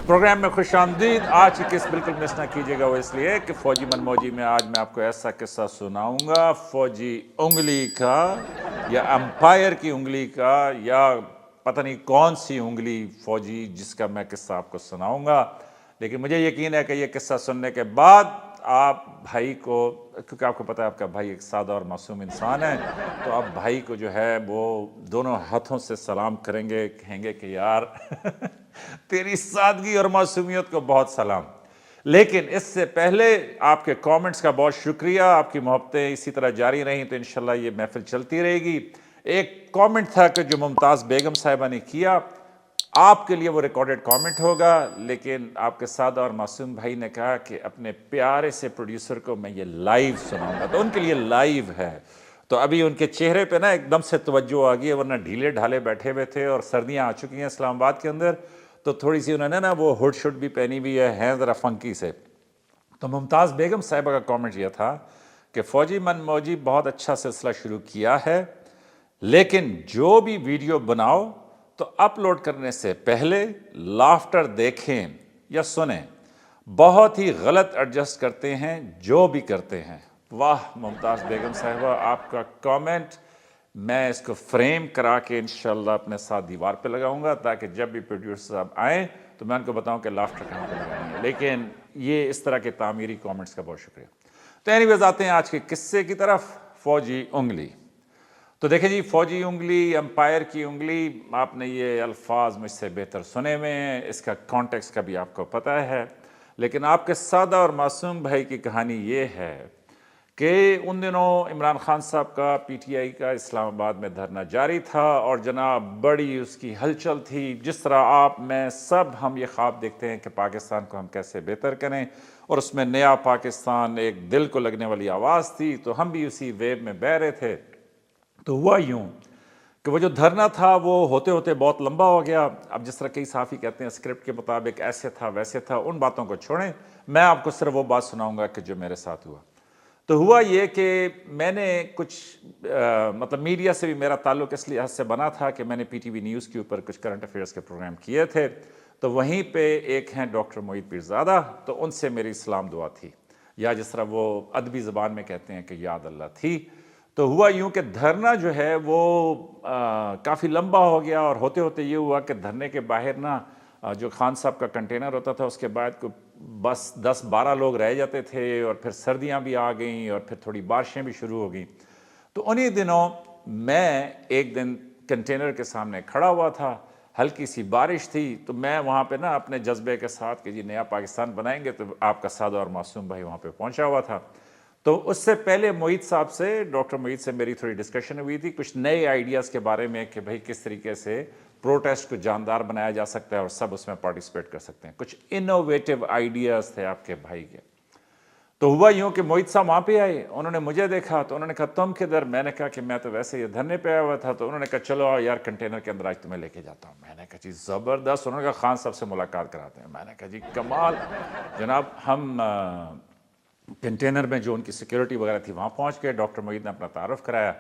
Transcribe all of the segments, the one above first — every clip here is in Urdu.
پروگرام میں خوش آمدید۔ آج کی قسط بالکل مس نہ کیجیے گا، وہ اس لیے کہ فوجی من موجی میں آج میں آپ کو ایسا قصہ سناؤں گا فوجی انگلی کا، یا امپائر کی انگلی کا، یا پتہ نہیں کون سی انگلی فوجی جس کا میں قصہ آپ کو سناؤں گا۔ لیکن مجھے یقین ہے کہ یہ قصہ سننے کے بعد آپ بھائی کو، کیونکہ آپ کو پتہ ہے آپ کا بھائی ایک سادہ اور معصوم انسان ہے، تو آپ بھائی کو جو ہے وہ دونوں ہاتھوں سے سلام کریں گے، کہیں گے کہ یار تیری سادگی اور معصومیت کو بہت سلام۔ لیکن اس سے پہلے آپ کے کامنٹس کا بہت شکریہ، آپ کی محبتیں اسی طرح جاری رہیں تو انشاءاللہ یہ محفل چلتی رہے گی۔ ایک کامنٹ تھا کہ جو ممتاز بیگم صاحبہ نے کیا، آپ کے لیے وہ ریکارڈڈ کامنٹ ہوگا، لیکن آپ کے سادہ اور معصوم بھائی نے کہا کہ اپنے پیارے سے پروڈیوسر کو میں یہ لائیو سناؤں گا، تو ان کے لیے لائیو ہے۔ تو ابھی ان کے چہرے پہ نا ایک دم سے توجہ آ گئی ہے، ورنہ ڈھیلے ڈھالے بیٹھے ہوئے تھے، اور سردیاں آ چکی ہیں اسلام آباد کے اندر، تو تھوڑی سی انہوں نے نا وہ ہڈ شڈ بھی پہنی ہوئی ہے، ہیں ذرا فنکی سے۔ تو ممتاز بیگم صاحبہ کا کامنٹ یہ تھا کہ فوجی من موجی بہت اچھا سلسلہ شروع کیا ہے، لیکن جو بھی ویڈیو بناؤ تو اپلوڈ کرنے سے پہلے لافٹر دیکھیں یا سنیں، بہت ہی غلط ایڈجسٹ کرتے ہیں جو بھی کرتے ہیں۔ واہ ممتاز بیگم صاحبہ، آپ کا کامنٹ میں اس کو فریم کرا کے انشاءاللہ اپنے ساتھ دیوار پہ لگاؤں گا، تاکہ جب بھی پروڈیوسر صاحب آئیں تو میں ان کو بتاؤں کہ لافٹر کہاں پہ لگانی ہے۔ لیکن یہ اس طرح کے تعمیری کامنٹس کا بہت شکریہ۔ تو اینی ویز آتے ہیں آج کے قصے کی طرف، فوجی انگلی۔ تو دیکھیں جی، فوجی انگلی، امپائر کی انگلی، آپ نے یہ الفاظ مجھ سے بہتر سنے ہوئے ہیں، اس کا کانٹیکسٹ کا بھی آپ کو پتہ ہے، لیکن آپ کے سادہ اور معصوم بھائی کی کہانی یہ ہے کہ ان دنوں عمران خان صاحب کا پی ٹی آئی کا اسلام آباد میں دھرنا جاری تھا، اور جناب بڑی اس کی ہلچل تھی، جس طرح آپ میں سب ہم یہ خواب دیکھتے ہیں کہ پاکستان کو ہم کیسے بہتر کریں، اور اس میں نیا پاکستان ایک دل کو لگنے والی آواز تھی، تو ہم بھی اسی ویو میں بہہ رہے تھے۔ تو ہوا یوں کہ وہ جو دھرنا تھا وہ ہوتے ہوتے بہت لمبا ہو گیا۔ اب جس طرح کئی صحافی کہتے ہیں اسکرپٹ کے مطابق ایسے تھا ویسے تھا، ان باتوں کو چھوڑیں، میں آپ کو صرف وہ بات سناؤں گا کہ جو میرے ساتھ ہوا۔ تو ہوا یہ کہ میں نے کچھ مطلب میڈیا سے بھی میرا تعلق اس لحاظ سے بنا تھا کہ میں نے پی ٹی وی نیوز کے اوپر کچھ کرنٹ افیئرس کے پروگرام کیے تھے، تو وہیں پہ ایک ہیں ڈاکٹر معید پیرزادہ، تو ان سے میری سلام دعا تھی، یا جس طرح وہ ادبی زبان میں کہتے ہیں کہ یاد اللہ تھی۔ تو ہوا یوں کہ دھرنا جو ہے وہ کافی لمبا ہو گیا، اور ہوتے ہوتے یہ ہوا کہ دھرنے کے باہر نا جو خان صاحب کا کنٹینر ہوتا تھا اس کے بعد بس 10-12 لوگ رہ جاتے تھے، اور پھر سردیاں بھی آ گئیں، اور پھر تھوڑی بارشیں بھی شروع ہو گئیں۔ تو انہی دنوں میں ایک دن کنٹینر کے سامنے کھڑا ہوا تھا، ہلکی سی بارش تھی، تو میں وہاں پہ نا اپنے جذبے کے ساتھ کہ جی نیا پاکستان بنائیں گے، تو آپ کا سادہ اور معصوم بھائی وہاں پہ پہنچا ہوا تھا۔ تو اس سے پہلے معید صاحب سے، ڈاکٹر معید سے میری تھوڑی ڈسکشن ہوئی تھی کچھ نئے آئیڈیاز کے بارے میں، کہ بھئی کس طریقے سے پروٹیسٹ کو جاندار بنایا جا سکتا ہے اور سب اس میں پارٹیسپیٹ کر سکتے ہیں۔ کچھ انوویٹو آئیڈیاز تھے آپ کے بھائی کے۔ تو ہوا یوں کہ معید صاحب وہاں پہ آئے، انہوں نے مجھے دیکھا تو انہوں نے کہا تم کدھر؟ میں نے کہا کہ میں تو ویسے یہ دھرنے پہ آیا ہوا تھا۔ تو انہوں نے کہا چلو یار کنٹینر کے اندر آج تمہیں لے کے جاتا ہوں۔ میں نے کہا جی زبردست۔ انہوں نے کہا خان صاحب سے ملاقات کراتے ہیں۔ میں نے کہا جی کمال۔ جناب ہم کنٹینر میں جو ان کی سیکیورٹی وغیرہ تھی وہاں پہنچ گئے، ڈاکٹر معید نے اپنا تعارف کرایا،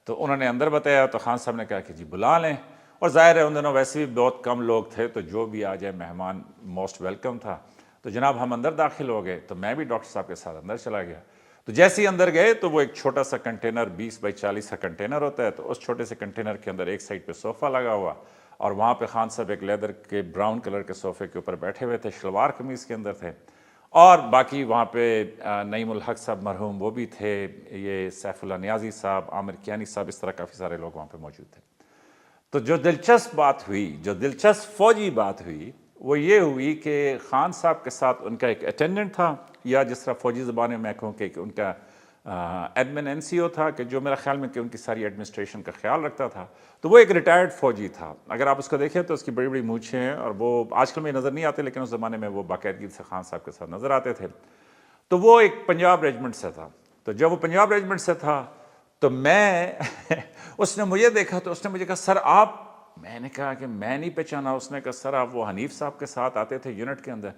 تو انہوں نے اندر بتایا، تو خان صاحب نے کہا کہ جی بلا لیں، اور ظاہر ہے ان دنوں ویسے بھی بہت کم لوگ تھے، تو جو بھی آ جائے مہمان موسٹ ویلکم تھا۔ تو جناب ہم اندر داخل ہو گئے، تو میں بھی ڈاکٹر صاحب کے ساتھ اندر چلا گیا۔ تو جیسے ہی اندر گئے تو وہ ایک چھوٹا سا کنٹینر 20x40 کا کنٹینر ہوتا ہے، تو اس چھوٹے سے کنٹینر کے اندر ایک سائڈ پہ صوفہ لگا ہوا، اور وہاں پہ خان صاحب ایک لیدر کے براؤن کلر کے صوفے کے اوپر بیٹھے ہوئے تھے، شلوار قمیض کے اندر تھے، اور باقی وہاں پہ نعیم الحق صاحب مرحوم وہ بھی تھے، یہ سیف اللہ نیازی صاحب، عامر کیانی صاحب، اس طرح کافی سارے لوگ وہاں پہ موجود تھے۔ تو جو دلچسپ بات ہوئی، جو دلچسپ فوجی بات ہوئی، وہ یہ ہوئی کہ خان صاحب کے ساتھ ان کا ایک اٹینڈنٹ تھا، یا جس طرح فوجی زبان میں میں کہوں کہ ان کا ایڈمن این سی او تھا، کہ جو میرا خیال میں کہ ان کی ساری ایڈمنسٹریشن کا خیال رکھتا تھا۔ تو وہ ایک ریٹائرڈ فوجی تھا، اگر آپ اس کو دیکھیں تو اس کی بڑی بڑی مونچھیں ہیں، اور وہ آج کل میں نظر نہیں آتے، لیکن اس زمانے میں وہ باقاعدگی سے خان صاحب کے ساتھ نظر آتے تھے۔ تو وہ ایک پنجاب ریجمنٹ سے تھا، تو جب وہ پنجاب ریجمنٹ سے تھا تو میں اس نے مجھے دیکھا، تو اس نے مجھے کہا سر آپ، میں نے کہا کہ میں نہیں پہچانا۔ اس نے کہا سر آپ وہ حنیف صاحب کے ساتھ آتے تھے یونٹ کے اندر؟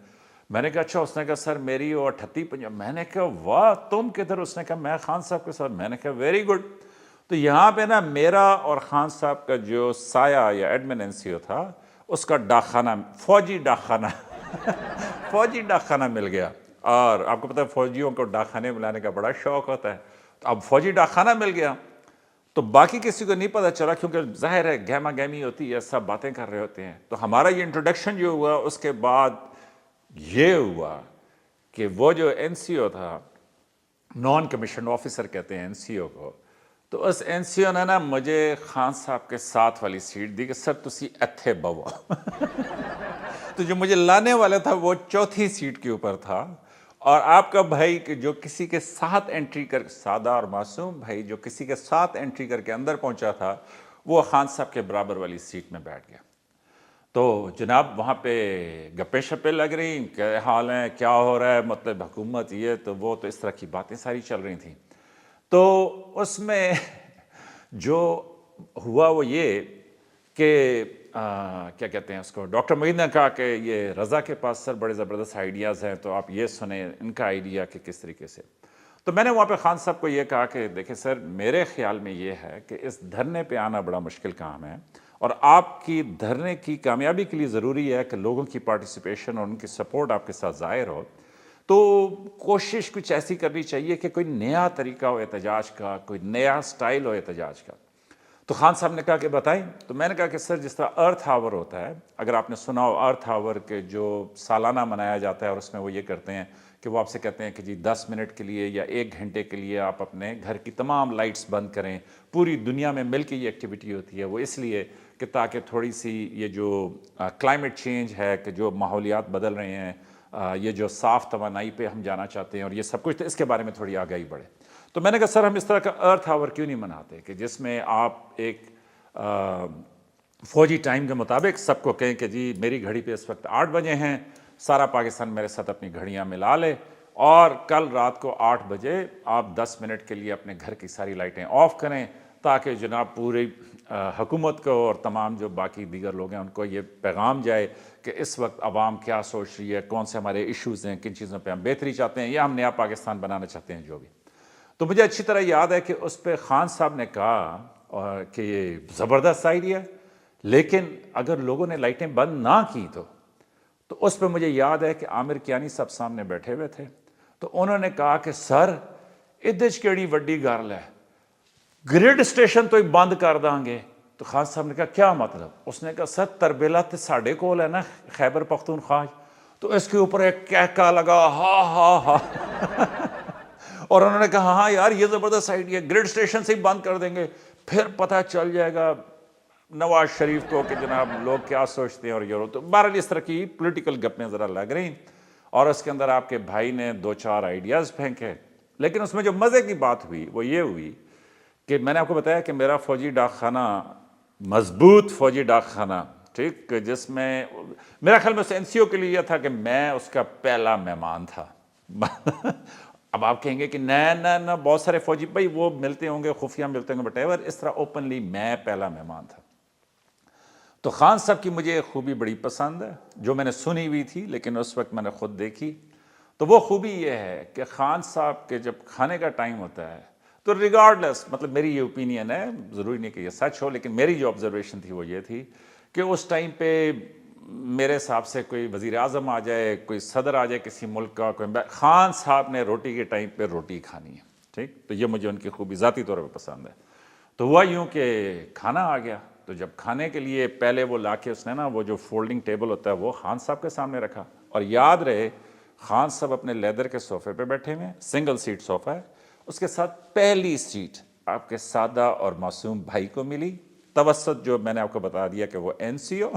میں نے کہا اچھا۔ اس نے کہا سر میری وہ 38 پنجاب۔ میں نے کہا واہ تم کدھر؟ اس نے کہا میں خان صاحب کے ساتھ۔ میں نے کہا ویری گڈ۔ تو یہاں پہ نا میرا اور خان صاحب کا جو سایہ یا ایڈمن این سی او تھا، اس کا ڈاکخانہ، فوجی ڈاکخانہ فوجی ڈاک خانہ مل گیا، اور آپ کو پتہ ہے فوجیوں کو ڈاک خانے ملانے کا بڑا شوق ہوتا ہے، تو اب فوجی ڈاک خانہ مل گیا تو باقی کسی کو نہیں پتہ چلا، کیونکہ ظاہر ہے گہما گہمی ہوتی ہے، سب باتیں کر رہے ہوتے ہیں۔ تو ہمارا یہ انٹروڈکشن جو ہوا اس کے بعد یہ ہوا کہ وہ جو این سی او تھا، نان کمیشن آفیسر کہتے ہیں این سی او کو، تو اس این سی او نے نا مجھے خان صاحب کے ساتھ والی سیٹ دی کہ سر تسی ایتھے بہو۔ تو جو مجھے لانے والا تھا وہ چوتھی سیٹ کے اوپر تھا، اور آپ کا بھائی کہ جو کسی کے ساتھ انٹری کر، سادہ اور معصوم بھائی جو کسی کے ساتھ انٹری کر کے اندر پہنچا تھا، وہ خان صاحب کے برابر والی سیٹ میں بیٹھ گیا۔ تو جناب وہاں پہ گپے شپے لگ رہی، کیا حال ہیں، کیا ہو رہا ہے، مطلب حکومت یہ تو وہ، تو اس طرح کی باتیں ساری چل رہی تھیں۔ تو اس میں جو ہوا وہ یہ کہ کیا کہتے ہیں اس کو، ڈاکٹر معید نے کہا کہ یہ رضا کے پاس سر بڑے زبردست آئیڈیاز ہیں، تو آپ یہ سنیں ان کا آئیڈیا کہ کس طریقے سے۔ تو میں نے وہاں پہ خان صاحب کو یہ کہا کہ دیکھیں سر، میرے خیال میں یہ ہے کہ اس دھرنے پہ آنا بڑا مشکل کام ہے، اور آپ کی دھرنے کی کامیابی کے لیے ضروری ہے کہ لوگوں کی پارٹیسپیشن اور ان کی سپورٹ آپ کے ساتھ ظاہر ہو۔ تو کوشش کچھ ایسی کرنی چاہیے کہ کوئی نیا طریقہ ہو احتجاج کا، کوئی نیا سٹائل ہو احتجاج کا۔ تو خان صاحب نے کہا کہ بتائیں، تو میں نے کہا کہ سر جس طرح ارتھ آور ہوتا ہے، اگر آپ نے سنا ہو ارتھ آور کے جو سالانہ منایا جاتا ہے، اور اس میں وہ یہ کرتے ہیں کہ وہ آپ سے کہتے ہیں کہ جی 10 منٹ کے لیے یا 1 گھنٹے کے لیے آپ اپنے گھر کی تمام لائٹس بند کریں، پوری دنیا میں مل کے یہ ایکٹیویٹی ہوتی ہے، وہ اس لیے کہ تاکہ تھوڑی سی یہ جو کلائمیٹ چینج ہے، کہ جو ماحولیات بدل رہے ہیں، یہ جو صاف توانائی پہ ہم جانا چاہتے ہیں اور یہ سب کچھ، تو اس کے بارے میں تھوڑی آگاہی بڑھے۔ تو میں نے کہا سر ہم اس طرح کا ارتھ آور کیوں نہیں مناتے کہ جس میں آپ ایک فوجی ٹائم کے مطابق سب کو کہیں کہ جی میری گھڑی پہ اس وقت 8 بجے ہیں، سارا پاکستان میرے ساتھ اپنی گھڑیاں ملا لے، اور کل رات کو 8 بجے آپ 10 منٹ کے لیے اپنے گھر کی ساری لائٹیں آف کریں، تاکہ جناب پوری حکومت کو اور تمام جو باقی دیگر لوگ ہیں ان کو یہ پیغام جائے کہ اس وقت عوام کیا سوچ رہی ہے، کون سے ہمارے ایشوز ہیں، کن چیزوں پہ ہم بہتری چاہتے ہیں، یا ہم نیا پاکستان بنانا چاہتے ہیں، جو بھی۔ تو مجھے اچھی طرح یاد ہے کہ اس پہ خان صاحب نے کہا کہ یہ زبردست آئیڈیا، لیکن اگر لوگوں نے لائٹیں بند نہ کی تو اس پہ مجھے یاد ہے کہ عامر کیانی صاحب سامنے بیٹھے ہوئے تھے، تو انہوں نے کہا کہ سر ادھر کیڑی وڈی گل ہے، گریڈ اسٹیشن تو ہی بند کر دیں گے۔ تو خان صاحب نے کہا کیا مطلب؟ اس نے کہا سر تربیلا تے ساڑھے کول ہے نا خیبر پختونخوا، تو اس کے اوپر ایک کہکا لگا، ہا ہا ہا۔ اور انہوں نے کہا ہاں یار یہ زبردست آئیڈیا، گریڈ اسٹیشن سے ہی بند کر دیں گے، پھر پتہ چل جائے گا نواز شریف کو کہ جناب لوگ کیا سوچتے ہیں، اور یہ تو بہرحال اس طرح کی پولیٹیکل گپیں ذرا لگ رہی، اور اس کے اندر آپ کے بھائی نے 2-4 آئیڈیاز پھینکے۔ لیکن اس میں جو مزے کی بات ہوئی وہ یہ ہوئی کہ میں نے آپ کو بتایا کہ میرا فوجی ڈاک خانہ مضبوط فوجی ڈاک خانہ، ٹھیک، جس میں میرا خیال میں اس این سی او کے لیے یہ تھا کہ میں اس کا پہلا مہمان تھا۔ اب آپ کہیں گے کہ نہ بہت سارے فوجی بھائی وہ ملتے ہوں گے، خفیہ ملتے ہوں گے، بٹ ایور، اس طرح اوپنلی میں پہلا مہمان تھا۔ تو خان صاحب کی مجھے ایک خوبی بڑی پسند ہے جو میں نے سنی ہوئی تھی لیکن اس وقت میں نے خود دیکھی، تو وہ خوبی یہ ہے کہ خان صاحب کے جب کھانے کا ٹائم ہوتا ہے تو ریگارڈلیس، مطلب میری یہ اوپینین ہے، ضروری نہیں کہ یہ سچ ہو، لیکن میری جو آبزرویشن تھی وہ یہ تھی کہ اس ٹائم پہ میرے حساب سے کوئی وزیر اعظم آ جائے، کوئی صدر آ جائے کسی ملک کا، خان صاحب نے روٹی کے ٹائم پہ روٹی کھانی ہے، ٹھیک، تو یہ مجھے ان کی خوبی ذاتی طور پہ پسند ہے۔ تو ہوا یوں کہ کھانا آ گیا، تو جب کھانے کے لیے پہلے وہ لا کے اس نے نا وہ جو فولڈنگ ٹیبل ہوتا ہے وہ خان صاحب کے سامنے رکھا، اور یاد رہے خان صاحب اپنے لیدر کے صوفے پہ بیٹھے ہوئے، سنگل سیٹ صوفہ ہے، اس کے ساتھ پہلی سیٹ آپ کے سادہ اور معصوم بھائی کو ملی، توسط جو میں نے آپ کو بتا دیا کہ وہ این سی او۔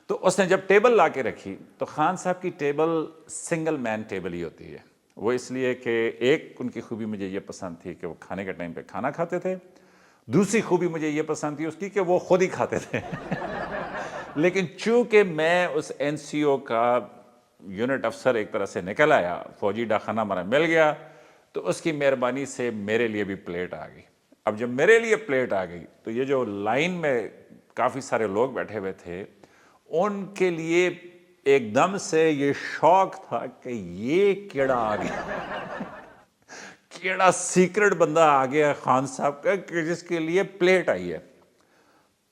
تو اس نے جب ٹیبل لا کے رکھی تو خان صاحب کی ٹیبل سنگل مین ٹیبل ہی ہوتی ہے، وہ اس لیے کہ ایک ان کی خوبی مجھے یہ پسند تھی کہ وہ کھانے کے ٹائم پہ کھانا کھاتے تھے، دوسری خوبی مجھے یہ پسند تھی اس کی کہ وہ خود ہی کھاتے تھے۔ لیکن چونکہ میں اس این سی او کا یونٹ افسر ایک طرح سے نکل آیا، فوجی ڈاک خانہ ہمارا مل گیا، تو اس کی مہربانی سے میرے لیے بھی پلیٹ آ گئی۔ اب جب میرے لیے پلیٹ آ گئی تو یہ جو لائن میں کافی سارے لوگ بیٹھے ہوئے تھے ان کے لیے ایک دم سے یہ شوق تھا کہ یہ کیڑا آ گیا، کیڑا سیکرٹ بندہ آ گیا خان صاحب کا کہ جس کے لیے پلیٹ آئی ہے۔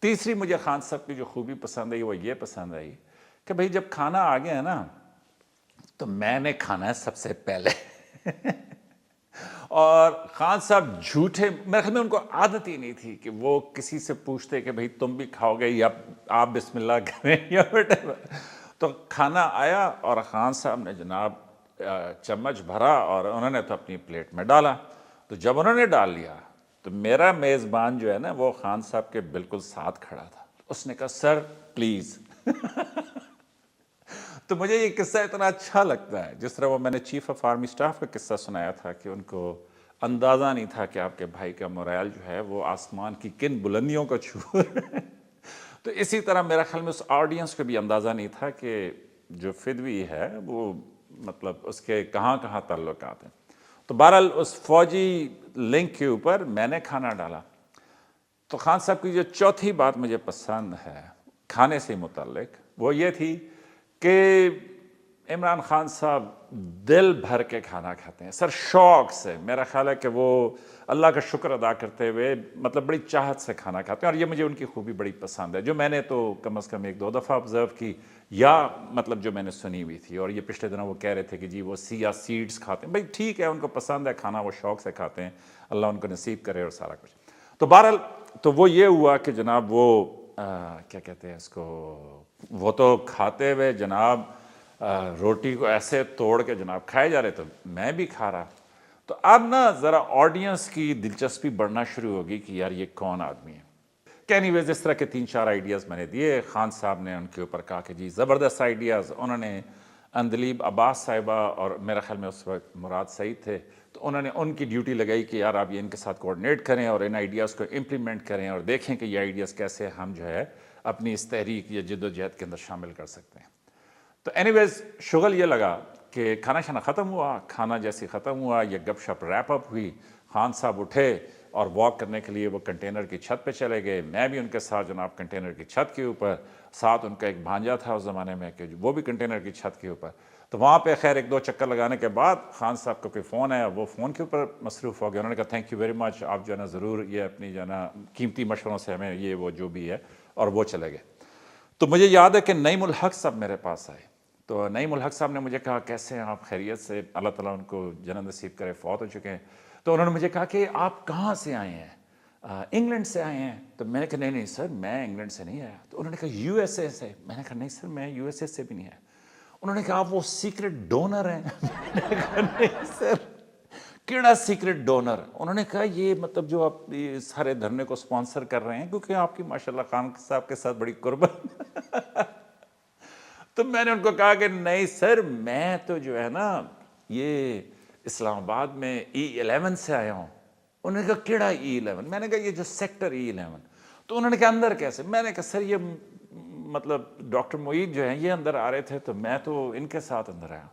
تیسری مجھے خان صاحب کی جو خوبی پسند آئی وہ یہ پسند آئی کہ بھئی جب کھانا آ گیا ہے نا تو میں نے کھانا ہے سب سے پہلے اور خان صاحب جھوٹے، میرے خیال میں ان کو عادت ہی نہیں تھی کہ وہ کسی سے پوچھتے کہ بھئی تم بھی کھاؤ گے یا آپ بسم اللہ کریں یا whatever۔ تو کھانا آیا اور خان صاحب نے جناب چمچ بھرا اور انہوں نے تو اپنی پلیٹ میں ڈالا۔ تو جب انہوں نے ڈال لیا تو میرا میزبان جو ہے نا وہ خان صاحب کے بالکل ساتھ کھڑا تھا، اس نے کہا سر پلیز۔ تو مجھے یہ قصہ اتنا اچھا لگتا ہے، جس طرح وہ میں نے چیف آف آرمی اسٹاف کا قصہ سنایا تھا کہ ان کو اندازہ نہیں تھا کہ آپ کے بھائی کا مورائل جو ہے وہ آسمان کی کن بلندیوں کو چھو رہا ہے۔ تو اسی طرح میرا خیال میں اس آڈینس کو بھی اندازہ نہیں تھا کہ جو فدوی ہے وہ مطلب اس کے کہاں کہاں تعلقات ہیں۔ تو بہرحال اس فوجی لنک کے اوپر میں نے کھانا ڈالا۔ تو خان صاحب کی جو چوتھی بات مجھے پسند ہے کھانے سے متعلق وہ یہ تھی کہ عمران خان صاحب دل بھر کے کھانا کھاتے ہیں، سر شوق سے۔ میرا خیال ہے کہ وہ اللہ کا شکر ادا کرتے ہوئے مطلب بڑی چاہت سے کھانا کھاتے ہیں، اور یہ مجھے ان کی خوبی بڑی پسند ہے، جو میں نے تو کم از کم 1-2 دفعہ آبزرو کی، یا مطلب جو میں نے سنی ہوئی تھی۔ اور یہ پچھلے دنوں وہ کہہ رہے تھے کہ جی وہ سیاہ سیڈز کھاتے ہیں، بھائی ٹھیک ہے، ان کو پسند ہے کھانا، وہ شوق سے کھاتے ہیں، اللہ ان کو نصیب کرے اور سارا کچھ۔ تو بہرحال تو وہ یہ ہوا کہ جناب وہ کیا کہتے ہیں اس کو، وہ تو کھاتے ہوئے جناب روٹی کو ایسے توڑ کے جناب کھائے جا رہے، تو میں بھی کھا رہا۔ تو اب نا ذرا آڈینس کی دلچسپی بڑھنا شروع ہوگی کہ یار یہ کون آدمی ہے۔ کہ اینی ویز اس طرح کے 3-4 آئیڈیاز میں نے دیے، خان صاحب نے ان کے اوپر کہا کہ جی زبردست آئیڈیاز۔ انہوں نے اندلیب عباس صاحبہ اور میرا خیال میں اس وقت مراد سعید تھے، تو انہوں نے ان کی ڈیوٹی لگائی کہ یار آپ یہ ان کے ساتھ کوآرڈینیٹ کریں اور ان آئیڈیاز کو امپلیمنٹ کریں اور دیکھیں کہ یہ آئیڈیاز کیسے ہم جو ہے اپنی اس تحریک یا جد و جہد کے اندر شامل کر سکتے ہیں۔ تو اینی ویز شغل یہ لگا کہ کھانا شانا ختم ہوا، کھانا جیسے ختم ہوا یہ گپ شپ ریپ اپ ہوئی، خان صاحب اٹھے اور واک کرنے کے لیے وہ کنٹینر کی چھت پہ چلے گئے، میں بھی ان کے ساتھ جناب کنٹینر کی چھت کے اوپر، ساتھ ان کا ایک بھانجا تھا اس زمانے میں کہ وہ بھی کنٹینر کی چھت کے اوپر۔ تو وہاں پہ خیر 1-2 چکر لگانے کے بعد خان صاحب کو کوئی فون ہے، وہ فون کے اوپر مصروف ہو گیا۔ انہوں نے کہا تھینک یو ویری مچ، آپ جو ہے نا ضرور یہ اپنی جو ہے نا قیمتی مشوروں سے ہمیں یہ وہ جو بھی ہے، اور وہ چلے گئے۔ تو مجھے یاد ہے کہ نعیم الحق صاحب میرے پاس آئے، تو نعیم الحق صاحب نے مجھے کہا کیسے ہیں آپ، خیریت سے، اللہ تعالیٰ ان کو جنت نصیب کرے، فوت ہو چکے ہیں۔ تو انہوں نے مجھے کہا کہ آپ کہاں سے آئے ہیں؟ انگلینڈ سے آئے ہیں؟ تو میں نے کہا نہیں سر میں انگلینڈ سے نہیں آیا۔ تو انہوں نے کہا یو ایس اے سے؟ میں نے کہا نہیں سر میں یو ایس اے سے بھی نہیں آیا۔ انہوں نے کہا آپ وہ سیکرٹ ڈونر ہیں؟ میں نے کہا نہیں سر کیڑا سیکرٹ ڈونر؟ انہوں نے کہا یہ مطلب جو آپ یہ سارے دھرنے کو سپانسر کر رہے ہیں کیونکہ آپ کی ماشاءاللہ خان صاحب کے ساتھ بڑی قربت۔ تو میں نے ان کو کہا کہ نہیں سر میں تو جو ہے نا یہ اسلام آباد میں E11 سے آیا ہوں۔ انہوں نے کہا کیڑا E11؟ میں نے کہا یہ جو سیکٹر E11۔ تو انہوں نے کہا اندر کیسے؟ میں نے کہا سر یہ مطلب ڈاکٹر معید جو ہیں یہ اندر آ رہے تھے تو میں تو ان کے ساتھ اندر آیا۔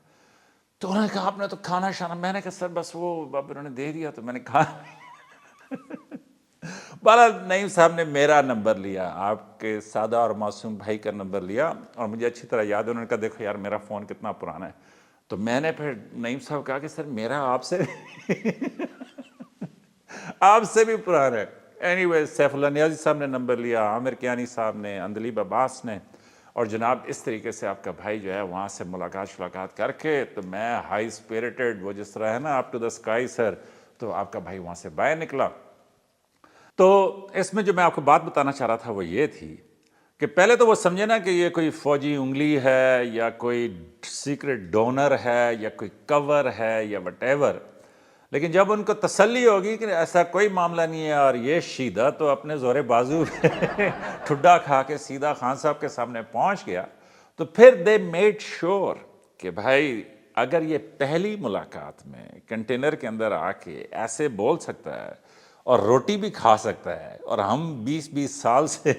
تو انہوں نے کہا آپ نے تو کھانا شانا؟ میں نے کہا سر بس وہ اب انہوں نے دے دیا تو میں نے کھا۔ بہرحال نعیم صاحب نے میرا نمبر لیا، آپ کے سادہ اور معصوم بھائی کا نمبر لیا، اور مجھے اچھی طرح یاد ہے انہوں نے کہا دیکھو یار میرا فون کتنا پرانا ہے۔ تو میں نے پھر نعیم صاحب کہا کہ سر میرا آپ سے آپ سے بھی پرانا ہے۔ اینی ویز سیف اللہ نیازی صاحب نے نمبر لیا، عامر کیانی صاحب نے، اندلیب عباس نے، اور جناب اس طریقے سے آپ کا بھائی جو ہے وہاں سے ملاقات کر کے تو میں ہائی اسپیرٹڈ، وہ جس طرح ہے نا اپ ٹو دا اسکائی سر، تو آپ کا بھائی وہاں سے باہر نکلا۔ تو اس میں جو میں آپ کو بات بتانا چاہ رہا تھا وہ یہ تھی کہ پہلے تو وہ سمجھے نا کہ یہ کوئی فوجی انگلی ہے یا کوئی سیکرٹ ڈونر ہے یا کوئی کور ہے یا وٹ ایور، لیکن جب ان کو تسلی ہوگی کہ ایسا کوئی معاملہ نہیں ہے اور یہ شیدہ تو اپنے زور بازو ٹھڈا کھا کے سیدھا خان صاحب کے سامنے پہنچ گیا، تو پھر دے میڈ شور کہ بھائی اگر یہ پہلی ملاقات میں کنٹینر کے اندر آ کے ایسے بول سکتا ہے اور روٹی بھی کھا سکتا ہے، اور ہم 20 سال سے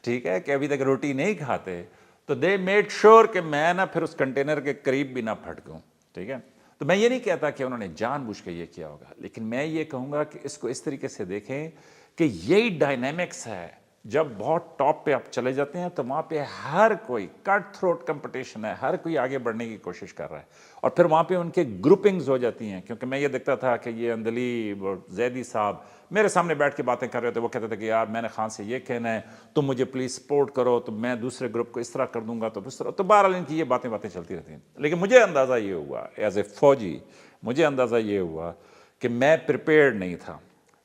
ٹھیک ہے کہ ابھی تک روٹی نہیں کھاتے، تو دے میڈ شور کہ میں نا پھر اس کنٹینر کے قریب بھی نہ پھٹکوں، ٹھیک ہے۔ تو میں یہ نہیں کہتا کہ انہوں نے جان بوجھ کے یہ کیا ہوگا، لیکن میں یہ کہوں گا کہ اس کو اس طریقے سے دیکھیں کہ یہی ڈائنامکس ہے جب بہت ٹاپ پہ آپ چلے جاتے ہیں تو وہاں پہ ہر کوئی کٹ تھروٹ کمپٹیشن ہے، ہر کوئی آگے بڑھنے کی کوشش کر رہا ہے، اور پھر وہاں پہ ان کے گروپنگز ہو جاتی ہیں. کیونکہ میں یہ دیکھتا تھا کہ یہ اندلی زیدی صاحب میرے سامنے بیٹھ کے باتیں کر رہے تھے. وہ کہتے تھے کہ یار میں نے خان سے یہ کہنا ہے، تم مجھے پلیز سپورٹ کرو، تو میں دوسرے گروپ کو اس طرح کر دوں گا، تو اس طرح. تو بہرحال ان کی یہ باتیں چلتی رہتی ہیں. لیکن مجھے اندازہ یہ ہوا ایز اے فوجی، مجھے اندازہ یہ ہوا کہ میں پریپیئرڈ نہیں تھا.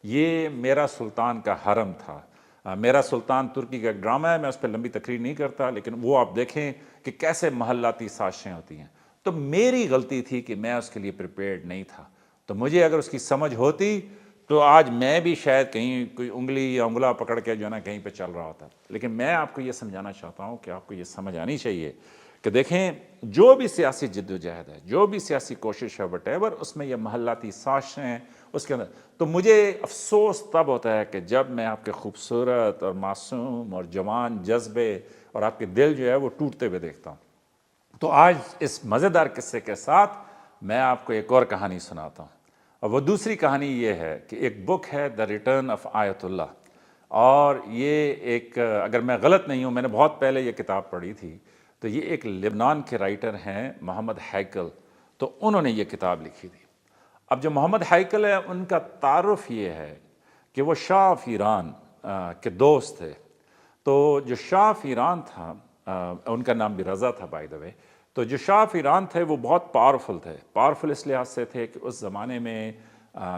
یہ میرا سلطان کا حرم تھا. میرا سلطان ترکی کا ایک ڈرامہ ہے، میں اس پہ لمبی تقریر نہیں کرتا، لیکن وہ آپ دیکھیں کہ کیسے محلاتی سازشیں ہوتی ہیں. تو میری غلطی تھی کہ میں اس کے لیے پریپیئرڈ نہیں تھا. تو مجھے اگر اس کی سمجھ ہوتی تو آج میں بھی شاید کہیں کوئی انگلی یا انگلا پکڑ کے جو ہے نا کہیں پہ چل رہا ہوتا. لیکن میں آپ کو یہ سمجھانا چاہتا ہوں کہ آپ کو یہ سمجھ آنی چاہیے کہ دیکھیں جو بھی سیاسی جد و جہد ہے، جو بھی سیاسی کوشش ہے وٹ ایور، اس میں یہ محلاتی سازشیں ہیں اس کے اندر. تو مجھے افسوس تب ہوتا ہے کہ جب میں آپ کے خوبصورت اور معصوم اور جوان جذبے اور آپ کے دل جو ہے وہ ٹوٹتے ہوئے دیکھتا ہوں. تو آج اس مزیدار قصے کے ساتھ میں آپ کو ایک اور کہانی سناتا ہوں. اور وہ دوسری کہانی یہ ہے کہ ایک بک ہے دا ریٹرن آف آیت اللہ، اور یہ ایک، اگر میں غلط نہیں ہوں، میں نے بہت پہلے یہ کتاب پڑھی تھی. تو یہ ایک لبنان کے رائٹر ہیں محمد ہیکل، تو انہوں نے یہ کتاب لکھی تھی. اب جو محمد ہیکل ہے ان کا تعارف یہ ہے کہ وہ شاہ آف ایران کے دوست تھے. تو جو شاہ آف ایران تھا، ان کا نام بھی رضا تھا بائی دا وے. تو جو شاہ آف ایران تھے وہ بہت پاورفل تھے. پاورفل اس لحاظ سے تھے کہ اس زمانے میں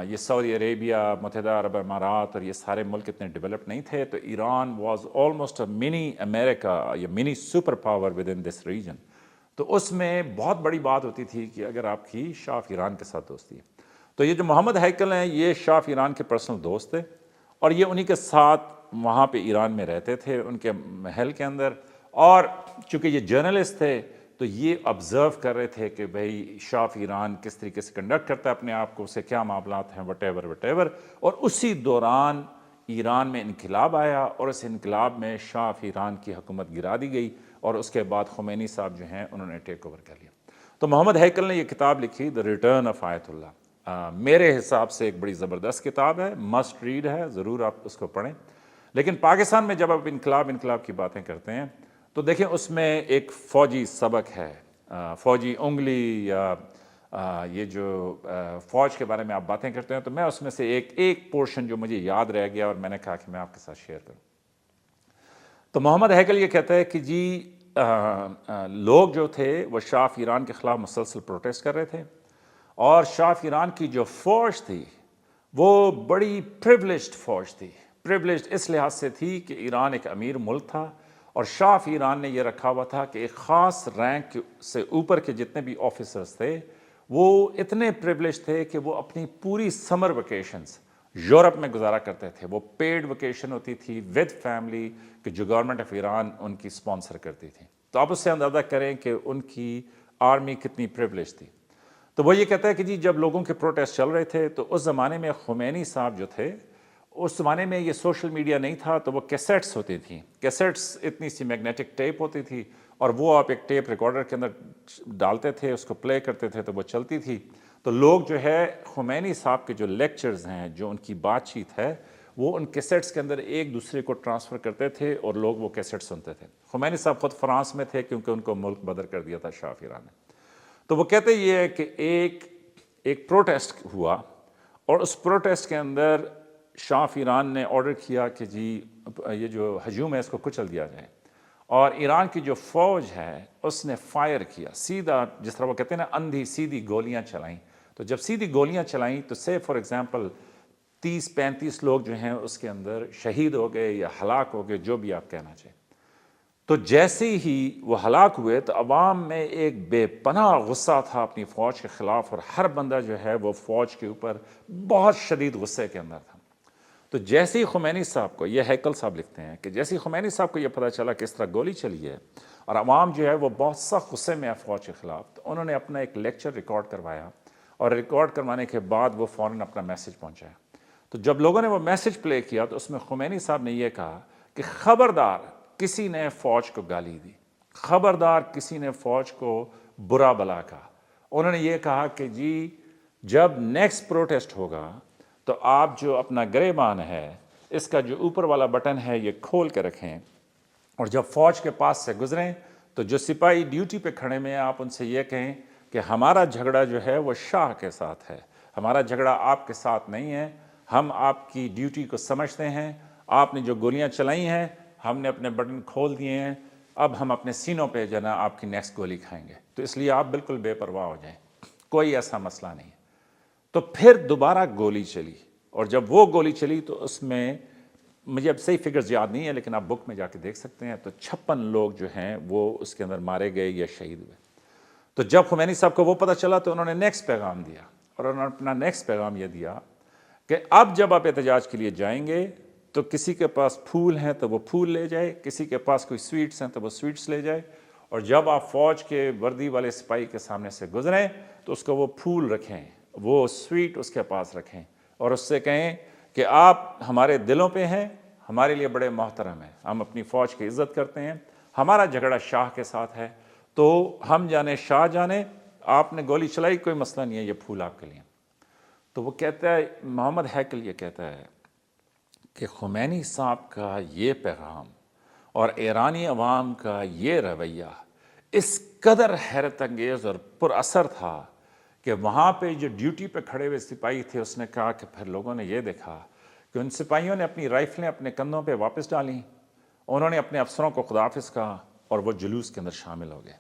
یہ سعودی عربیہ، متحدہ عرب امارات اور یہ سارے ملک اتنے ڈیولپ نہیں تھے. تو Iran was almost a mini America یا mini super power with in this region. تو اس میں بہت بڑی بات ہوتی تھی کہ اگر آپ کی شاہ آف ایران کے ساتھ دوستی ہے. تو یہ جو محمد ہیکل ہیں یہ شاہ آف ایران کے پرسنل دوست تھے، اور یہ انہی کے ساتھ وہاں پہ ایران میں رہتے تھے ان کے محل کے اندر. اور چونکہ یہ جرنلسٹ تھے تو یہ آبزرو کر رہے تھے کہ بھئی شاہ آف ایران کس طریقے سے کنڈکٹ کرتا ہے اپنے آپ کو، اسے کیا معاملات ہیں وٹ ایور. اور اسی دوران ایران میں انقلاب آیا، اور اس انقلاب میں شاہ آف ایران کی حکومت گرا دی گئی، اور اس کے بعد خمینی صاحب جو ہیں انہوں نے ٹیک اوور کر لیا. تو محمد ہیکل نے یہ کتاب لکھی دا ریٹرن آف آیت اللہ. میرے حساب سے ایک بڑی زبردست کتاب ہے، مسٹ ریڈ ہے، ضرور آپ اس کو پڑھیں. لیکن پاکستان میں جب آپ انقلاب کی باتیں کرتے ہیں تو دیکھیں اس میں ایک فوجی سبق ہے، فوجی انگلی، یا یہ جو فوج کے بارے میں آپ باتیں کرتے ہیں. تو میں اس میں سے ایک پورشن جو مجھے یاد رہ گیا اور میں نے کہا کہ میں آپ کے ساتھ شیئر کروں. تو محمد ہیکل یہ کہتا ہے کہ جی لوگ جو تھے وہ شاہ آف ایران کے خلاف مسلسل پروٹیسٹ کر رہے تھے، اور شاہ آف ایران کی جو فوج تھی وہ بڑی پریولیجڈ فوج تھی. پریولیجڈ اس لحاظ سے تھی کہ ایران ایک امیر ملک تھا، اور شاہ آف ایران نے یہ رکھا ہوا تھا کہ ایک خاص رینک سے اوپر کے جتنے بھی آفیسرز تھے وہ اتنے پریولیج تھے کہ وہ اپنی پوری سمر ویکیشنز یورپ میں گزارا کرتے تھے. وہ پیڈ ویکیشن ہوتی تھی ود فیملی کہ جو گورنمنٹ آف ایران ان کی سپانسر کرتی تھی. تو آپ اس سے اندازہ کریں کہ ان کی آرمی کتنی پریولیج تھی. تو وہ یہ کہتا ہے کہ جی جب لوگوں کے پروٹیسٹ چل رہے تھے تو اس زمانے میں خمینی صاحب جو تھے، اس زمانے میں یہ سوشل میڈیا نہیں تھا، تو وہ کیسٹس ہوتی تھیں. کیسٹس اتنی سی میگنیٹک ٹیپ ہوتی تھی، اور وہ آپ ایک ٹیپ ریکارڈر کے اندر ڈالتے تھے، اس کو پلے کرتے تھے تو وہ چلتی تھی. تو لوگ جو ہے خمینی صاحب کے جو لیکچرز ہیں، جو ان کی بات چیت ہے، وہ ان کیسٹس کے اندر ایک دوسرے کو ٹرانسفر کرتے تھے، اور لوگ وہ کیسٹ سنتے تھے. خمینی صاحب خود فرانس میں تھے کیونکہ ان کو ملک بدر کر دیا تھا شاہ آف ایران نے. تو وہ کہتے یہ ہے کہ ایک پروٹیسٹ ہوا، اور اس پروٹیسٹ کے اندر شاہ آف ایران نے آرڈر کیا کہ جی یہ جو ہجوم ہے اس کو کچل دیا جائے. اور ایران کی جو فوج ہے اس نے فائر کیا سیدھا، جس طرح وہ کہتے ہیں نا اندھی سیدھی گولیاں چلائیں. تو جب سیدھی گولیاں چلائیں تو سے فار ایگزامپل 30-35 لوگ جو ہیں اس کے اندر شہید ہو گئے یا ہلاک ہو گئے، جو بھی آپ کہنا چاہیں. تو جیسے ہی وہ ہلاک ہوئے تو عوام میں ایک بے پناہ غصہ تھا اپنی فوج کے خلاف، اور ہر بندہ جو ہے وہ فوج کے اوپر بہت شدید غصے کے اندر تھا. تو جیسے ہی خمینی صاحب کو، یہ ہیکل صاحب لکھتے ہیں کہ جیسے ہی خمینی صاحب کو یہ پتہ چلا کہ اس طرح گولی چلی ہے اور عوام جو ہے وہ بہت سخت غصے میں ہے فوج کے خلاف، تو انہوں نے اپنا ایک لیکچر ریکارڈ کروایا، اور ریکارڈ کروانے کے بعد وہ فوراً اپنا میسج پہنچایا. تو جب لوگوں نے وہ میسج پلے کیا تو اس میں خمینی صاحب نے یہ کہا کہ خبردار کسی نے فوج کو گالی دی، خبردار کسی نے فوج کو برا بلا کہا. انہوں نے یہ کہا کہ جی جب نیکسٹ پروٹیسٹ ہوگا تو آپ جو اپنا گریبان ہے اس کا جو اوپر والا بٹن ہے یہ کھول کے رکھیں، اور جب فوج کے پاس سے گزریں تو جو سپاہی ڈیوٹی پہ کھڑے میں آپ ان سے یہ کہیں کہ ہمارا جھگڑا جو ہے وہ شاہ کے ساتھ ہے، ہمارا جھگڑا آپ کے ساتھ نہیں ہے، ہم آپ کی ڈیوٹی کو سمجھتے ہیں، آپ نے جو گولیاں چلائی ہیں ہم نے اپنے بٹن کھول دیے ہیں، اب ہم اپنے سینوں پہ جو ہے نا آپ کی نیکسٹ گولی کھائیں گے، تو اس لیے آپ بالکل بے پرواہ ہو جائیں، کوئی ایسا مسئلہ نہیں۔ تو پھر دوبارہ گولی چلی، اور جب وہ گولی چلی تو اس میں مجھے اب صحیح فگرز یاد نہیں ہے لیکن آپ بک میں جا کے دیکھ سکتے ہیں، تو 56 لوگ جو ہیں وہ اس کے اندر مارے گئے یا شہید ہوئے۔ تو جب خمینی صاحب کو وہ پتہ چلا تو انہوں نے نیکسٹ پیغام دیا، اور انہوں نے اپنا نیکسٹ پیغام یہ دیا کہ اب جب آپ احتجاج کے لیے جائیں گے تو کسی کے پاس پھول ہیں تو وہ پھول لے جائے، کسی کے پاس کوئی سویٹس ہیں تو وہ سویٹس لے جائے، اور جب آپ فوج کے وردی والے سپاہی کے سامنے سے گزریں تو اس کو وہ پھول رکھیں، وہ سویٹ اس کے پاس رکھیں، اور اس سے کہیں کہ آپ ہمارے دلوں پہ ہیں، ہمارے لیے بڑے محترم ہیں، ہم اپنی فوج کی عزت کرتے ہیں، ہمارا جھگڑا شاہ کے ساتھ ہے، تو ہم جانے شاہ جانے، آپ نے گولی چلائی کوئی مسئلہ نہیں ہے، یہ پھول آپ کے لیے۔ تو وہ کہتا ہے، محمد ہیکل یہ کہتا ہے کہ خمینی صاحب کا یہ پیغام اور ایرانی عوام کا یہ رویہ اس قدر حیرت انگیز اور پر اثر تھا کہ وہاں پہ جو ڈیوٹی پہ کھڑے ہوئے سپاہی تھے، اس نے کہا کہ پھر لوگوں نے یہ دیکھا کہ ان سپاہیوں نے اپنی رائفلیں اپنے کندھوں پہ واپس ڈالیں، انہوں نے اپنے افسروں کو خداحافظ کہا اور وہ جلوس کے اندر شامل ہو گئے۔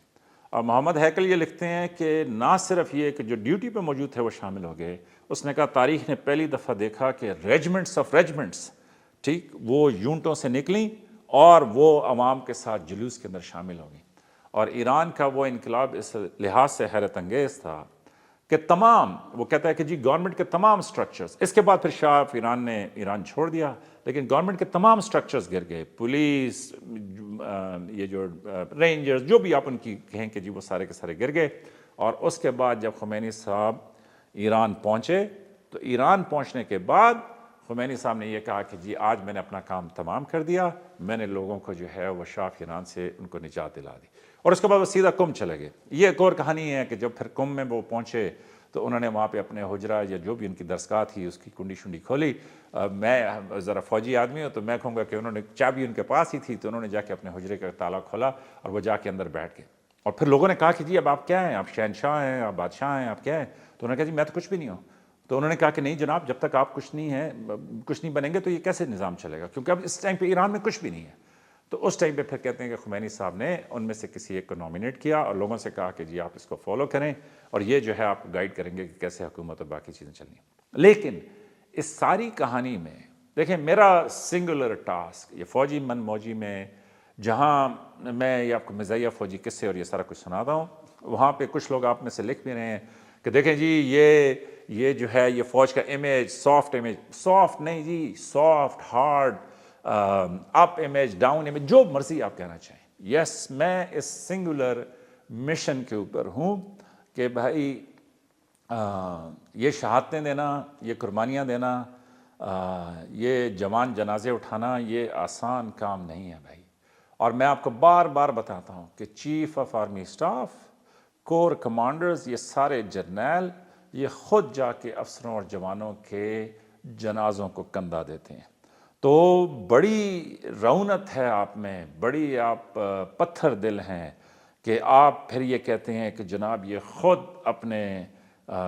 اور محمد ہیکل یہ لکھتے ہیں کہ نہ صرف یہ کہ جو ڈیوٹی پہ موجود تھے وہ شامل ہو گئے، اس نے کہا تاریخ نے پہلی دفعہ دیکھا کہ ریجمنٹس آف ریجمنٹس، ٹھیک، وہ یونٹوں سے نکلیں اور وہ عوام کے ساتھ جلوس کے اندر شامل ہو گئیں۔ اور ایران کا وہ انقلاب اس لحاظ سے حیرت انگیز تھا کہ تمام، وہ کہتا ہے کہ جی گورنمنٹ کے تمام سٹرکچرز، اس کے بعد پھر شاہ ایران نے ایران چھوڑ دیا، لیکن گورنمنٹ کے تمام سٹرکچرز گر گئے، پولیس، یہ جو رینجرز، جو بھی آپ ان کی کہیں کہ جی وہ سارے کے سارے گر گئے۔ اور اس کے بعد جب خمینی صاحب ایران پہنچے تو ایران پہنچنے کے بعد خمینی صاحب نے یہ کہا کہ جی آج میں نے اپنا کام تمام کر دیا، میں نے لوگوں کو جو ہے وہ شاہ ایران سے ان کو نجات دلا دی، اور اس کے بعد وہ سیدھا قم چلے گئے۔ یہ ایک اور کہانی ہے کہ جب پھر قم میں وہ پہنچے تو انہوں نے وہاں پہ اپنے حجرہ یا جو بھی ان کی درسگاہ تھی اس کی کنڈی شنڈی کھولی۔ میں ذرا فوجی آدمی ہوں تو میں کہوں گا کہ انہوں نے چابی ان کے پاس ہی تھی، تو انہوں نے جا کے اپنے حجرے کا تالا کھولا اور وہ جا کے اندر بیٹھ گئے، اور پھر لوگوں نے کہا کہ جی اب آپ کیا ہیں، آپ شہنشاہ ہیں، آپ بادشاہ ہیں، آپ کیا ہیں؟ تو انہوں نے کہا جی میں تو کچھ بھی نہیں ہوں۔ تو انہوں نے کہا کہ نہیں جناب، جب تک آپ کچھ نہیں بنیں گے تو یہ کیسے نظام چلے گا، کیونکہ اب اس ٹائم پہ ایران میں کچھ بھی نہیں ہے۔ تو اس ٹائم پہ پھر کہتے ہیں کہ خمینی صاحب نے ان میں سے کسی ایک کو نامینیٹ کیا اور لوگوں سے کہا کہ جی آپ اس کو فالو کریں، اور یہ جو ہے آپ گائیڈ کریں گے کہ کیسے حکومت اور باقی چیزیں چلنی ہیں۔ لیکن اس ساری کہانی میں دیکھیں میرا سنگولر ٹاسک یہ فوجی من موجی میں، جہاں میں یہ آپ کو مزاحیہ فوجی قصے اور یہ سارا کچھ سناتا ہوں، وہاں پہ کچھ لوگ آپ میں سے لکھ بھی رہے ہیں کہ دیکھیں جی یہ جو ہے یہ فوج کا امیج، سافٹ امیج، سافٹ نہیں جی، سافٹ، ہارڈ، اپ امیج، ڈاؤن امیج، جو مرضی آپ کہنا چاہیں۔ یس، میں اس سنگولر مشن کے اوپر ہوں کہ بھائی یہ شہادتیں دینا، یہ قربانیاں دینا، یہ جوان جنازے اٹھانا، یہ آسان کام نہیں ہے بھائی۔ اور میں آپ کو بار بار بتاتا ہوں کہ chief of army staff, corps commanders, یہ سارے جرنیل، یہ خود جا کے افسروں اور جوانوں کے جنازوں کو کندھا دیتے ہیں۔ تو بڑی رونت ہے آپ میں، بڑی آپ پتھر دل ہیں کہ آپ پھر یہ کہتے ہیں کہ جناب یہ خود اپنے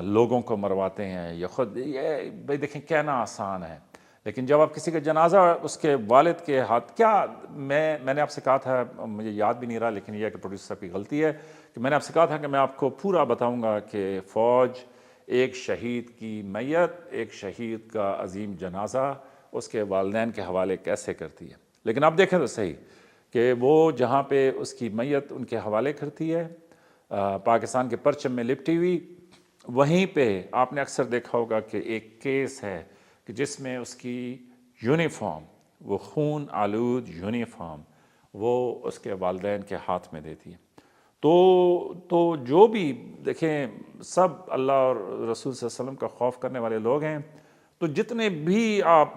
لوگوں کو مرواتے ہیں، یہ خود، یہ بھائی دیکھیں کہنا آسان ہے، لیکن جب آپ کسی کا جنازہ اس کے والد کے ہاتھ، کیا میں نے آپ سے کہا تھا، مجھے یاد بھی نہیں رہا، لیکن یہ کہ پروڈیوسر صاحب کی غلطی ہے کہ میں نے آپ سے کہا تھا کہ میں آپ کو پورا بتاؤں گا کہ فوج ایک شہید کی میت، ایک شہید کا عظیم جنازہ اس کے والدین کے حوالے کیسے کرتی ہے۔ لیکن آپ دیکھیں تو صحیح کہ وہ جہاں پہ اس کی میت ان کے حوالے کرتی ہے، پاکستان کے پرچم میں لپٹی ہوئی، وہیں پہ آپ نے اکثر دیکھا ہوگا کہ ایک کیس ہے کہ جس میں اس کی یونیفارم، وہ خون آلود یونیفارم، وہ اس کے والدین کے ہاتھ میں دیتی ہے۔ تو جو بھی دیکھیں سب اللہ اور رسول صلی اللہ علیہ وسلم کا خوف کرنے والے لوگ ہیں، تو جتنے بھی آپ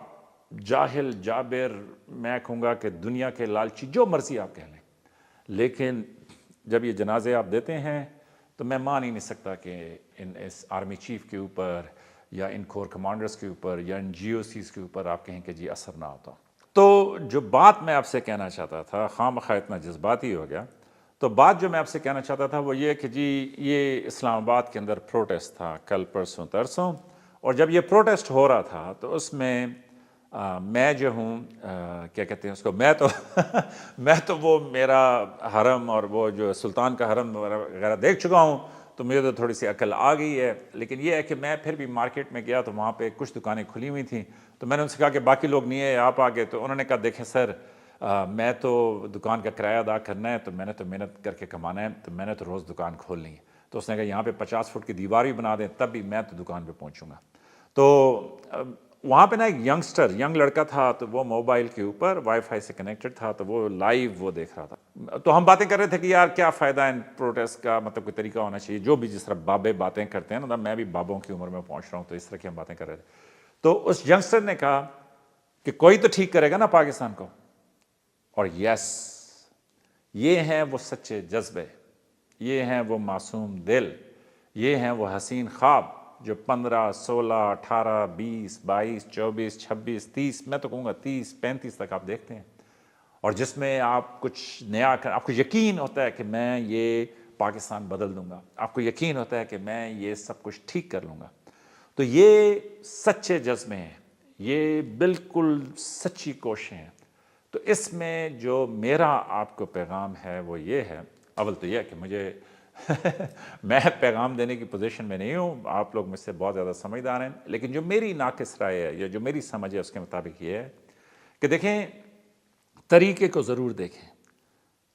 جاہل، جابر، میں کہوں گا کہ دنیا کے لالچی، جو مرضی آپ کہہ لیں، لیکن جب یہ جنازے آپ دیتے ہیں تو میں مان ہی نہیں سکتا کہ اس آرمی چیف کے اوپر یا ان کور کمانڈرز کے اوپر یا ان جی او سیز کے اوپر آپ کہیں کہ جی اثر نہ ہوتا. تو جو بات میں آپ سے کہنا چاہتا تھا، خواہ مخواہ اتنا جذباتی ہو گیا، تو بات جو میں آپ سے کہنا چاہتا تھا وہ یہ کہ جی یہ اسلام آباد کے اندر پروٹیسٹ تھا کل پرسوں ترسوں، اور جب یہ پروٹیسٹ ہو رہا تھا تو اس میں میں جو ہوں کیا کہتے ہیں اس کو، میں تو وہ میرا حرم اور وہ جو سلطان کا حرم وغیرہ دیکھ چکا ہوں، تو مجھے تو تھوڑی سی عقل آ گئی ہے. لیکن یہ ہے کہ میں پھر بھی مارکیٹ میں گیا تو وہاں پہ کچھ دکانیں کھلی ہوئی تھیں، تو میں نے ان سے کہا کہ باقی لوگ نہیں ہے آپ آگے. تو انہوں نے کہا دیکھیں سر میں تو دکان کا کرایہ ادا کرنا ہے، تو میں نے تو محنت کر کے کمانا ہے، تو میں نے تو روز دکان کھولنی ہے. تو اس نے کہا یہاں پہ 50 فٹ کی دیوار بھی بنا دیں تب بھی میں تو دکان پہ پہنچوں گا. تو وہاں پہ نا ایک ینگ لڑکا تھا، تو وہ موبائل کے اوپر وائی فائی سے کنیکٹڈ تھا، تو وہ لائیو وہ دیکھ رہا تھا. تو ہم باتیں کر رہے تھے کہ یار کیا فائدہ ہے ان پروٹیسٹ کا، مطلب کوئی طریقہ ہونا چاہیے. جو بھی جس طرح بابے باتیں کرتے ہیں نا، میں بھی بابوں کی عمر میں پہنچ رہا ہوں، تو اس طرح کی ہم باتیں کر رہے تھے. تو اس ینگسٹر نے کہا کہ کوئی تو ٹھیک کرے گا نا پاکستان کو. اور یس، یہ ہیں وہ سچے جذبے، یہ ہیں وہ معصوم دل، یہ ہیں وہ حسین خواب جو 15 16 18 20 22 24 26 30، میں تو کہوں گا 30 35 تک آپ دیکھتے ہیں، اور جس میں آپ کچھ نیا آپ کو یقین ہوتا ہے کہ میں یہ پاکستان بدل دوں گا، آپ کو یقین ہوتا ہے کہ میں یہ سب کچھ ٹھیک کر لوں گا. تو یہ سچے جذبے ہیں، یہ بالکل سچی کوششیں ہیں. تو اس میں جو میرا آپ کو پیغام ہے وہ یہ ہے، اول تو یہ ہے کہ مجھے میں پیغام دینے کی پوزیشن میں نہیں ہوں، آپ لوگ مجھ سے بہت زیادہ سمجھدار ہیں، لیکن جو میری ناقص رائے ہے یا جو میری سمجھ ہے اس کے مطابق یہ ہے کہ دیکھیں طریقے کو ضرور دیکھیں.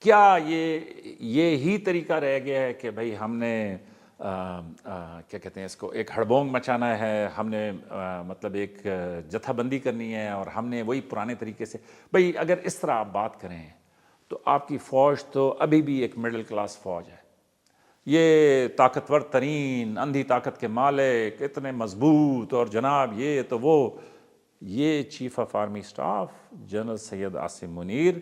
کیا یہی طریقہ رہ گیا ہے کہ بھئی ہم نے کیا کہتے ہیں اس کو، ایک ہڑبونگ مچانا ہے، ہم نے مطلب ایک جتھا بندی کرنی ہے اور ہم نے وہی پرانے طریقے سے. بھئی اگر اس طرح آپ بات کریں تو آپ کی فوج تو ابھی بھی ایک مڈل کلاس فوج ہے. یہ طاقتور ترین اندھی طاقت کے مالک، اتنے مضبوط، اور جناب یہ تو وہ، یہ chief of army staff general Syed Asim Munir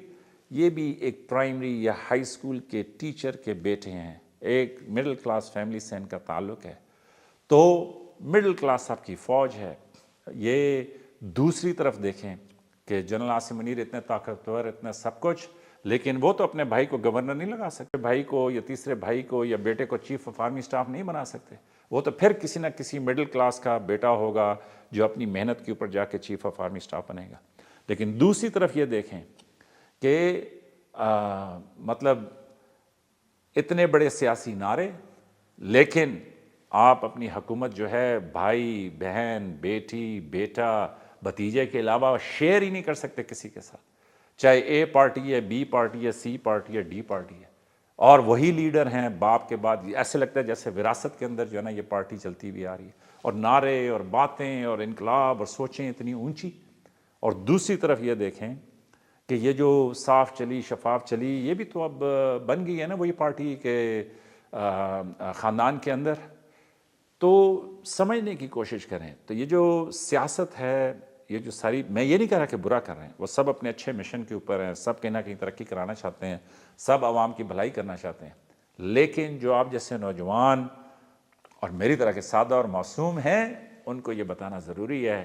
یہ بھی ایک پرائمری یا ہائی اسکول کے ٹیچر کے بیٹے ہیں، ایک مڈل کلاس فیملی سے ان کا تعلق ہے. تو مڈل کلاس آپ کی فوج ہے. یہ دوسری طرف دیکھیں کہ جنرل عاصم منیر اتنے طاقتور، اتنا سب کچھ، لیکن وہ تو اپنے بھائی کو گورنر نہیں لگا سکتے، بھائی کو یا تیسرے بھائی کو یا بیٹے کو چیف آف آرمی سٹاف نہیں بنا سکتے. وہ تو پھر کسی نہ کسی مڈل کلاس کا بیٹا ہوگا جو اپنی محنت کے اوپر جا کے چیف آف آرمی سٹاف بنے گا. لیکن دوسری طرف یہ دیکھیں کہ مطلب اتنے بڑے سیاسی نعرے، لیکن آپ اپنی حکومت جو ہے بھائی بہن بیٹی بیٹا بھتیجے کے علاوہ شیئر ہی نہیں کر سکتے کسی کے ساتھ، چاہے اے پارٹی ہے، بی پارٹی ہے، سی پارٹی ہے، ڈی پارٹی ہے، اور وہی لیڈر ہیں باپ کے بعد. ایسے لگتا ہے جیسے وراثت کے اندر جو ہے نا یہ پارٹی چلتی ہوئی آ رہی ہے، اور نعرے اور باتیں اور انقلاب اور سوچیں اتنی اونچی. اور دوسری طرف یہ دیکھیں کہ یہ جو صاف چلی شفاف چلی، یہ بھی تو اب بن گئی ہے نا وہی پارٹی کے خاندان کے اندر. تو سمجھنے کی کوشش کریں. تو یہ جو سیاست ہے، یہ جو ساری، میں یہ نہیں کہہ رہا کہ برا کر رہے ہیں، وہ سب اپنے اچھے مشن کے اوپر ہیں، سب کہیں نہ کہیں ترقی کرانا چاہتے ہیں، سب عوام کی بھلائی کرنا چاہتے ہیں. لیکن جو آپ جیسے نوجوان اور میری طرح کے سادہ اور معصوم ہیں، ان کو یہ بتانا ضروری ہے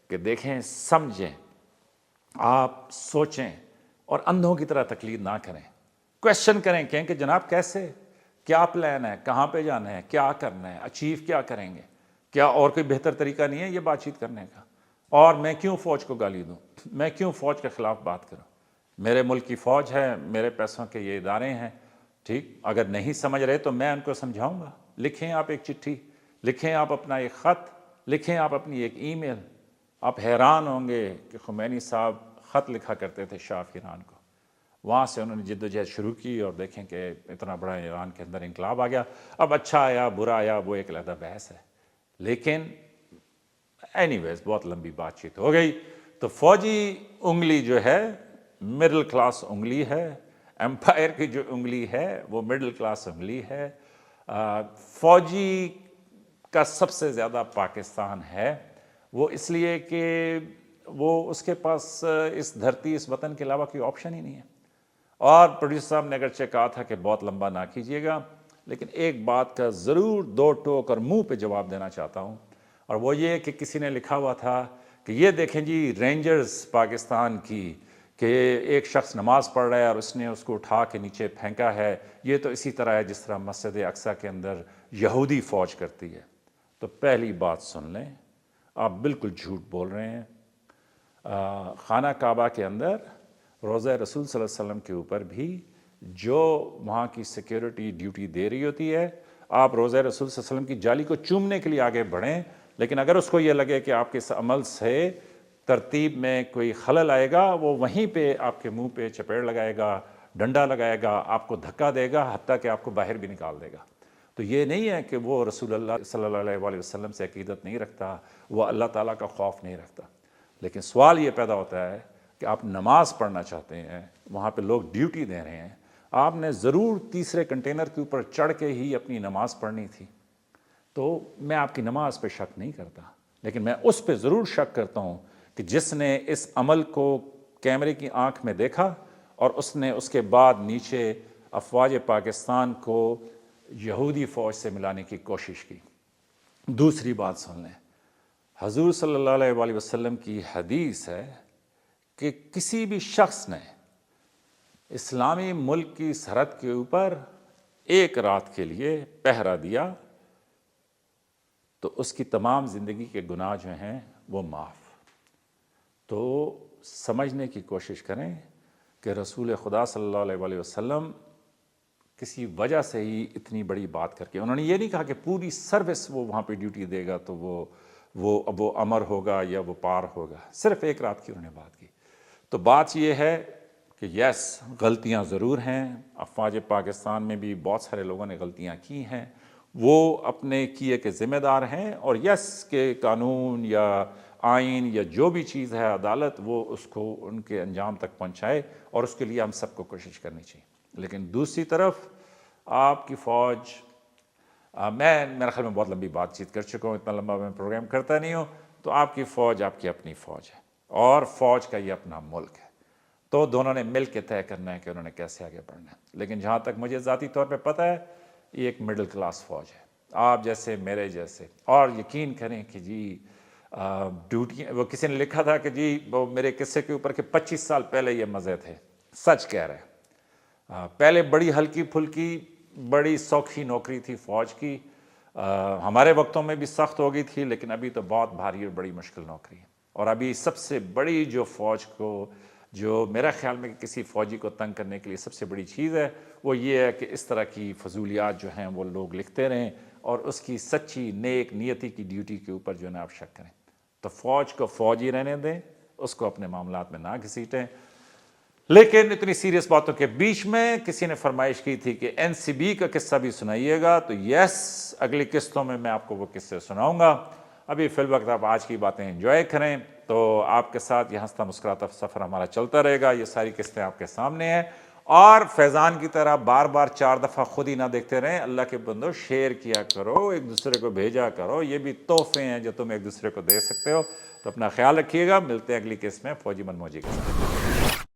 کہ دیکھیں، سمجھیں، آپ سوچیں اور اندھوں کی طرح تقلید نہ کریں. کویشچن کریں، کہیں کہ جناب کیسے، کیا پلان ہے، کہاں پہ جانا ہے، کیا کرنا ہے، اچیو کیا کریں گے، کیا اور کوئی بہتر طریقہ نہیں ہے یہ بات چیت کرنے کا. اور میں کیوں فوج کو گالی دوں، میں کیوں فوج کے خلاف بات کروں. میرے ملک کی فوج ہے، میرے پیسوں کے یہ ادارے ہیں. ٹھیک، اگر نہیں سمجھ رہے تو میں ان کو سمجھاؤں گا. لکھیں آپ ایک چٹھی، لکھیں آپ اپنا ایک خط، لکھیں آپ اپنی ایک ای میل. آپ حیران ہوں گے کہ خمینی صاحب خط لکھا کرتے تھے شاہ آف ایران کو، وہاں سے انہوں نے جد و جہد شروع کی، اور دیکھیں کہ اتنا بڑا ایران کے اندر انقلاب آ گیا. اب اچھا آیا برا آیا وہ ایک علیحدہ بحث ہے، لیکن اینی ویز بہت لمبی بات چیت ہو گئی. تو فوجی انگلی جو ہے مڈل کلاس انگلی ہے، امپائر کی جو انگلی ہے وہ مڈل کلاس انگلی ہے. فوجی کا سب سے زیادہ پاکستان ہے، وہ اس لیے کہ وہ اس کے پاس اس دھرتی اس وطن کے علاوہ کوئی آپشن ہی نہیں ہے. اور پروڈیوسر صاحب نے اگرچہ کہا تھا کہ بہت لمبا نہ کیجیے گا، لیکن ایک بات کا ضرور دو ٹوک اور منہ پہ جواب دینا چاہتا ہوں. اور وہ یہ کہ کسی نے لکھا ہوا تھا کہ یہ دیکھیں جی رینجرز پاکستان کی کہ ایک شخص نماز پڑھ رہا ہے اور اس نے اس کو اٹھا کے نیچے پھینکا ہے، یہ تو اسی طرح ہے جس طرح مسجد اقصیٰ کے اندر یہودی فوج کرتی ہے۔ تو پہلی بات سن لیں، آپ بالکل جھوٹ بول رہے ہیں۔ خانہ کعبہ کے اندر روضہ رسول صلی اللہ علیہ وسلم کے اوپر بھی جو وہاں کی سیکیورٹی ڈیوٹی دے رہی ہوتی ہے، آپ روضہ رسول صلی اللہ علیہ وسلم کی جالی کو چومنے کے لیے آگے بڑھیں، لیکن اگر اس کو یہ لگے کہ آپ کے اس عمل سے ترتیب میں کوئی خلل آئے گا، وہ وہیں پہ آپ کے منہ پہ چپیڑ لگائے گا، ڈنڈا لگائے گا، آپ کو دھکا دے گا، حتیٰ کہ آپ کو باہر بھی نکال دے گا۔ تو یہ نہیں ہے کہ وہ رسول اللہ صلی اللہ علیہ وآلہ وسلم سے عقیدت نہیں رکھتا، وہ اللہ تعالیٰ کا خوف نہیں رکھتا، لیکن سوال یہ پیدا ہوتا ہے کہ آپ نماز پڑھنا چاہتے ہیں، وہاں پہ لوگ ڈیوٹی دے رہے ہیں، آپ نے ضرور تیسرے کنٹینر کے اوپر چڑھ کے ہی اپنی نماز پڑھنی تھی۔ تو میں آپ کی نماز پہ شک نہیں کرتا، لیکن میں اس پہ ضرور شک کرتا ہوں کہ جس نے اس عمل کو کیمرے کی آنکھ میں دیکھا اور اس نے اس کے بعد نیچے افواج پاکستان کو یہودی فوج سے ملانے کی کوشش کی۔ دوسری بات سن لیں، حضور صلی اللہ علیہ وآلہ وسلم کی حدیث ہے کہ کسی بھی شخص نے اسلامی ملک کی سرحد کے اوپر ایک رات کے لیے پہرا دیا تو اس کی تمام زندگی کے گناہ جو ہیں وہ معاف۔ تو سمجھنے کی کوشش کریں کہ رسول خدا صلی اللہ علیہ وآلہ وسلم کسی وجہ سے ہی اتنی بڑی بات کر کے، انہوں نے یہ نہیں کہا کہ پوری سروس وہ وہاں پہ ڈیوٹی دے گا تو وہ امر ہوگا یا وہ پار ہوگا، صرف ایک رات کی انہوں نے بات کی۔ تو بات یہ ہے کہ یس، غلطیاں ضرور ہیں، افواج پاکستان میں بھی بہت سارے لوگوں نے غلطیاں کی ہیں، وہ اپنے کیے کے ذمہ دار ہیں، اور یس کہ قانون یا آئین یا جو بھی چیز ہے عدالت وہ اس کو ان کے انجام تک پہنچائے، اور اس کے لیے ہم سب کو کوشش کرنی چاہیے۔ لیکن دوسری طرف آپ کی فوج، میرے خیال میں بہت لمبی بات چیت کر چکا ہوں، اتنا لمبا میں پروگرام کرتا نہیں ہوں، تو آپ کی فوج آپ کی اپنی فوج ہے اور فوج کا یہ اپنا ملک ہے، تو دونوں نے مل کے طے کرنا ہے کہ انہوں نے کیسے آگے بڑھنا ہے۔ لیکن جہاں تک مجھے ذاتی طور پہ پتہ ہے، یہ ایک مڈل کلاس فوج ہے، آپ جیسے میرے جیسے، اور یقین کریں کہ جی ڈیوٹی، وہ کسی نے لکھا تھا کہ جی وہ میرے قصے کے اوپر کہ 25 سال پہلے یہ مزے تھے، سچ کہہ رہے ہیں۔ پہلے بڑی ہلکی پھلکی بڑی سوکھی نوکری تھی فوج کی، ہمارے وقتوں میں بھی سخت ہو گئی تھی، لیکن ابھی تو بہت بھاری اور بڑی مشکل نوکری ہے۔ اور ابھی سب سے بڑی جو فوج کو، جو میرا خیال میں کسی فوجی کو تنگ کرنے کے لیے سب سے بڑی چیز ہے، وہ یہ ہے کہ اس طرح کی فضولیات جو ہیں وہ لوگ لکھتے رہیں اور اس کی سچی نیک نیتی کی ڈیوٹی کے اوپر جو ہے نا آپ شک کریں۔ تو فوج کو فوج ہی رہنے دیں، اس کو اپنے معاملات میں نہ گھسیٹیں۔ لیکن اتنی سیریس باتوں کے بیچ میں کسی نے فرمائش کی تھی کہ این سی بی کا قصہ بھی سنائیے گا، تو یس، اگلی قسطوں میں آپ کو وہ قصے سناؤں گا۔ ابھی فی الوقت آپ آج کی باتیں انجوائے کریں، تو آپ کے ساتھ یہ ہنستا مسکراتا سفر ہمارا چلتا رہے گا۔ یہ ساری قسطیں آپ کے سامنے ہیں، اور فیضان کی طرح بار بار 4 دفعہ خود ہی نہ دیکھتے رہیں۔ اللہ کے بندو، شیئر کیا کرو، ایک دوسرے کو بھیجا کرو، یہ بھی تحفے ہیں جو تم ایک دوسرے کو دے سکتے ہو۔ تو اپنا خیال رکھیے گا، ملتے ہیں اگلی قسط میں فوجی من موجی کے ساتھ۔